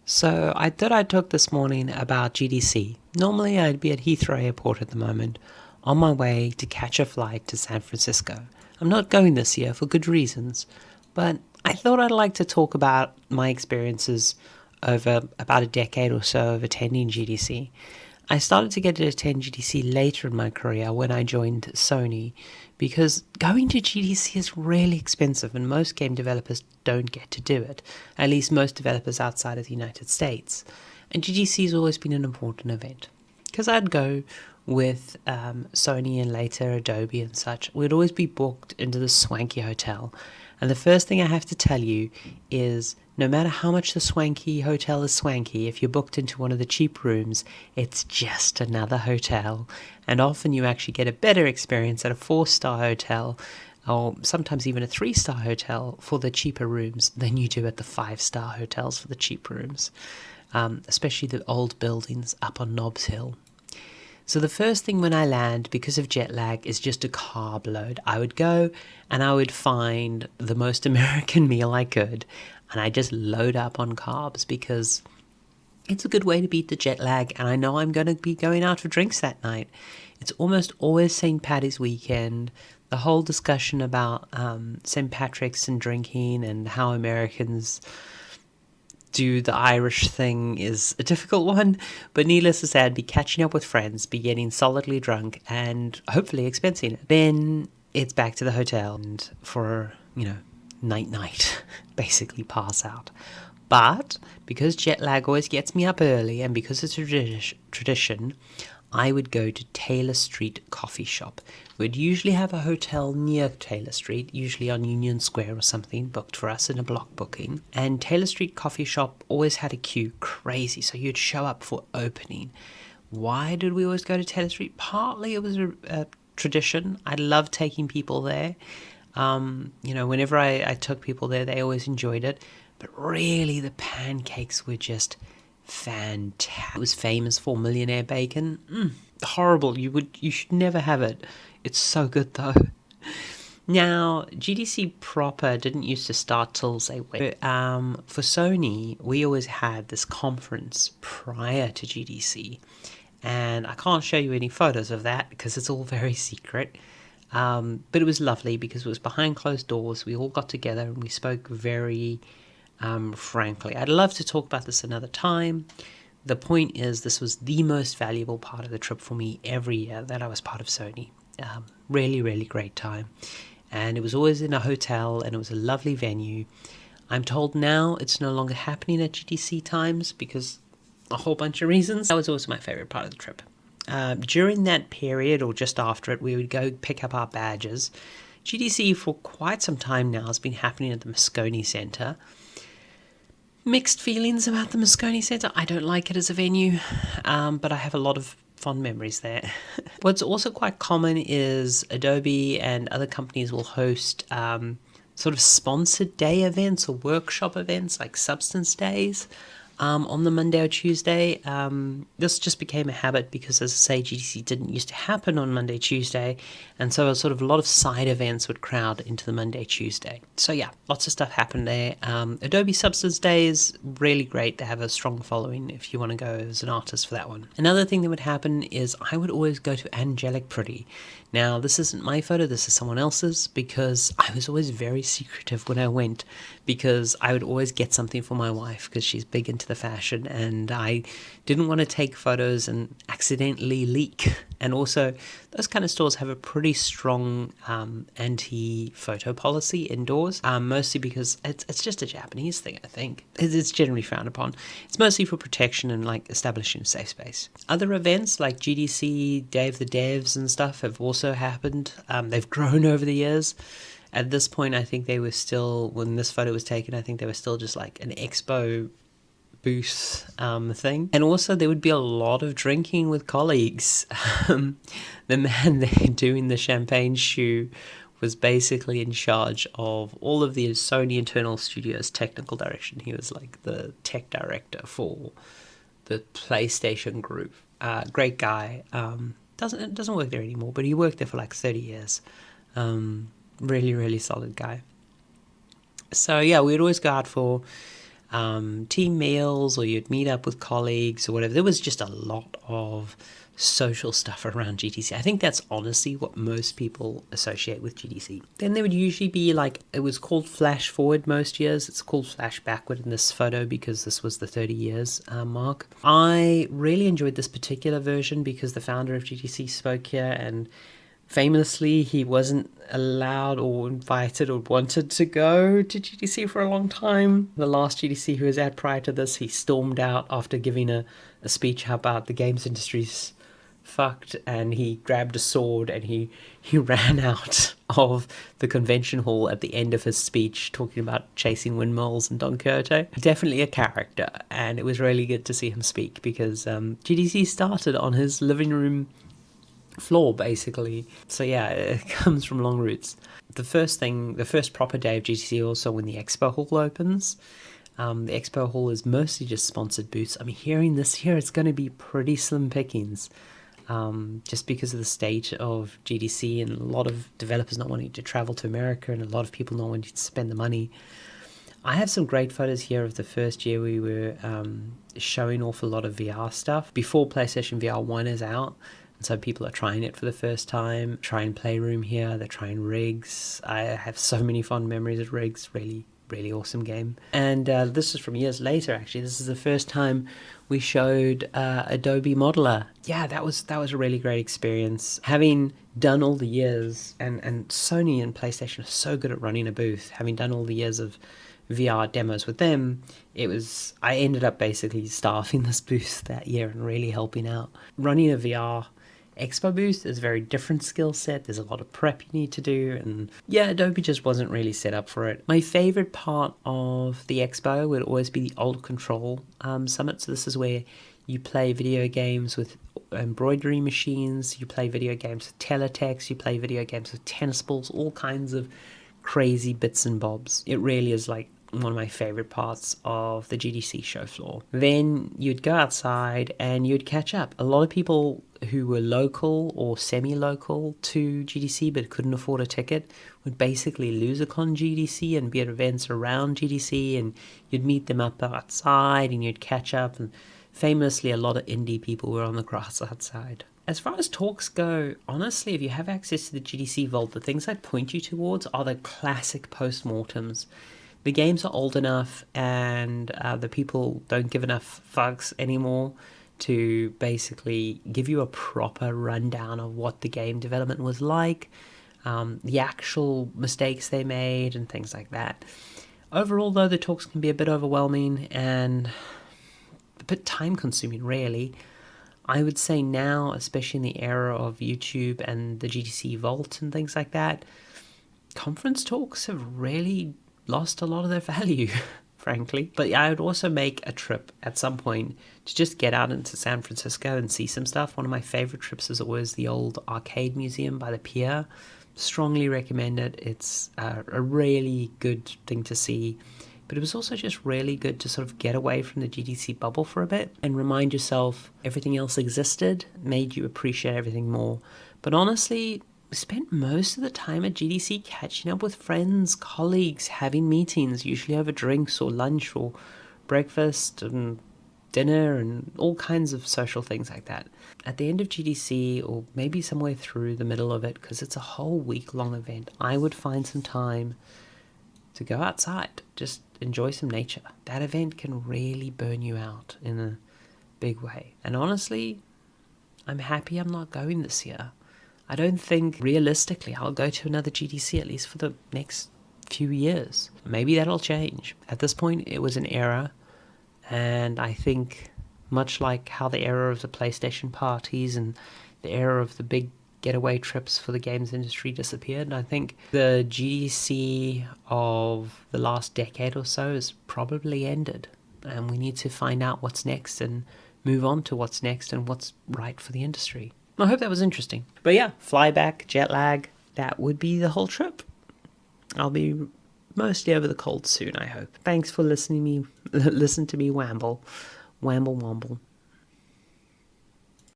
So I thought I'd talk this morning about GDC. Normally I'd be at Heathrow Airport at the moment, on my way to catch a flight to San Francisco. I'm not going this year for good reasons, but I thought I'd like to talk about my experiences over about a decade or so of attending GDC. I started to get to attend GDC later in my career when I joined Sony because going to GDC is really expensive and most game developers don't get to do it, at least most developers outside of the United States. And GDC has always been an important event because I'd go with Sony and later Adobe and such. We'd always be booked into the swanky hotel. And the first thing I have to tell you is no matter how much the swanky hotel is swanky, if you're booked into one of the cheap rooms, it's just another hotel. And often you actually get a better experience at a 4-star hotel or sometimes even a 3-star hotel for the cheaper rooms than you do at the 5-star hotels for the cheap rooms, especially the old buildings up on Nobbs Hill. So the first thing when I land, because of jet lag, is just a carb load. I would go and I would find the most American meal I could, and I just load up on carbs because it's a good way to beat the jet lag, and I know I'm going to be going out for drinks that night. It's almost always St. Paddy's weekend. The whole discussion about St. Patrick's and drinking and how Americans do the Irish thing is a difficult one, but needless to say, I'd be catching up with friends, be getting solidly drunk, and hopefully expensing it. Then it's back to the hotel and for, night, basically pass out. But because jet lag always gets me up early and because it's a tradition, I would go to Taylor Street Coffee Shop. We'd usually have a hotel near Taylor Street, usually on Union Square or something, booked for us in a block booking. And Taylor Street Coffee Shop always had a queue, crazy, so you'd show up for opening. Why did we always go to Taylor Street? Partly it was a tradition. I loved taking people there. Whenever I took people there, they always enjoyed it. But really, the pancakes were just fantastic. It was famous for millionaire bacon. Horrible. You should never have it. It's so good though. Now, GDC proper didn't used to start till say for Sony, we always had this conference prior to GDC, and I can't show you any photos of that because it's all very secret. But it was lovely because it was behind closed doors. We all got together and we spoke very frankly. I'd love to talk about this another time. The point is, this was the most valuable part of the trip for me every year that I was part of Sony. Really, really great time. And it was always in a hotel and it was a lovely venue. I'm told now it's no longer happening at GDC times because a whole bunch of reasons. That was also my favorite part of the trip. During that period or just after it, we would go pick up our badges. GDC for quite some time now has been happening at the Moscone Centre. Mixed feelings about the Moscone Centre. I don't like it as a venue, but I have a lot of fond memories there. What's also quite common is Adobe and other companies will host sort of sponsored day events or workshop events like Substance Days on the Monday or Tuesday. This just became a habit because, as I say, GDC didn't used to happen on Monday, Tuesday, and so a lot of side events would crowd into the Monday, Tuesday. So yeah, lots of stuff happened there. Adobe Substance Day is really great. They have a strong following if you want to go as an artist for that one. Another thing that would happen is I would always go to Angelic Pretty. Now, this isn't my photo, this is someone else's, because I was always very secretive when I went, because I would always get something for my wife, because she's big into the fashion, and I didn't want to take photos and accidentally leak. And also, those kind of stores have a pretty strong anti-photo policy indoors, mostly because it's just a Japanese thing, I think. It's generally frowned upon. It's mostly for protection and like establishing a safe space. Other events like GDC, Day of the Devs and stuff have also happened. They've grown over the years. At this point, I think they were still, when this photo was taken, I think they were still just like an expo booth thing. And also there would be a lot of drinking with colleagues. The man there doing the champagne shoe was basically in charge of all of the Sony Internal Studios technical direction. He was like the tech director for the PlayStation group. Great guy. Doesn't work there anymore, but he worked there for like 30 years. Really, really solid guy. So yeah, we'd always go out for team meals, or you'd meet up with colleagues or whatever. There was just a lot of social stuff around GDC. I think that's honestly what most people associate with GDC. Then there would usually be it was called flash forward most years. It's called flash backward in this photo because this was the 30 years mark. I really enjoyed this particular version because the founder of GDC spoke here, and famously, he wasn't allowed or invited or wanted to go to GDC for a long time. The last GDC he was at prior to this, he stormed out after giving a speech about the games industry's fucked, and he grabbed a sword and he ran out of the convention hall at the end of his speech talking about chasing windmills and Don Quixote. Definitely a character, and it was really good to see him speak because GDC started on his living room floor basically. So yeah, it comes from long roots. The first proper day of GDC also when the expo hall opens. The expo hall is mostly just sponsored booths. I'm hearing this here, it's going to be pretty slim pickings. Just because of the state of GDC and a lot of developers not wanting to travel to America and a lot of people not wanting to spend the money. I have some great photos here of the first year we were showing off a lot of VR stuff before PlayStation VR 1 is out. And so people are trying it for the first time, trying Playroom here, they're trying Rigs. I have so many fond memories of Rigs, really, really awesome game. And this is from years later, actually. This is the first time we showed Adobe Modeler. Yeah, that was a really great experience. Having done all the years, and Sony and PlayStation are so good at running a booth, having done all the years of VR demos with them, I ended up basically staffing this booth that year and really helping out. Running a VR expo booth is a very different skill set. There's a lot of prep you need to do, and yeah, Adobe just wasn't really set up for it. My favorite part of the expo would always be the old control summit. So this is where you play video games with embroidery machines, you play video games with teletext, you play video games with tennis balls, all kinds of crazy bits and bobs. It really is one of my favorite parts of the GDC show floor. Then you'd go outside and you'd catch up. A lot of people who were local or semi-local to GDC but couldn't afford a ticket would basically lose a con GDC and be at events around GDC, and you'd meet them up outside and you'd catch up, and famously a lot of indie people were on the grass outside. As far as talks go, honestly, if you have access to the GDC Vault, the things I'd point you towards are the classic postmortems. The games are old enough and the people don't give enough fucks anymore to basically give you a proper rundown of what the game development was like, the actual mistakes they made and things like that. Overall, though, the talks can be a bit overwhelming and a bit time-consuming, really. I would say now, especially in the era of YouTube and the GDC Vault and things like that, conference talks have really lost a lot of their value, frankly. But I would also make a trip at some point to just get out into San Francisco and see some stuff. One of my favorite trips is always the old arcade museum by the pier. Strongly recommend it. It's a really good thing to see. But it was also just really good to sort of get away from the GDC bubble for a bit and remind yourself everything else existed, made you appreciate everything more. But honestly, we spent most of the time at GDC catching up with friends, colleagues, having meetings, usually over drinks or lunch or breakfast and dinner and all kinds of social things like that. At the end of GDC, or maybe somewhere through the middle of it, because it's a whole week-long event, I would find some time to go outside, just enjoy some nature. That event can really burn you out in a big way. And honestly, I'm happy I'm not going this year. I don't think realistically I'll go to another GDC, at least for the next few years. Maybe that'll change. At this point, it was an era, and I think much like how the era of the PlayStation parties and the era of the big getaway trips for the games industry disappeared, I think the GDC of the last decade or so has probably ended, and we need to find out what's next and move on to what's next and what's right for the industry. I hope that was interesting. But yeah, flyback, jet lag, that would be the whole trip. I'll be mostly over the cold soon, I hope. Thanks for listening to me wamble. Wamble wamble.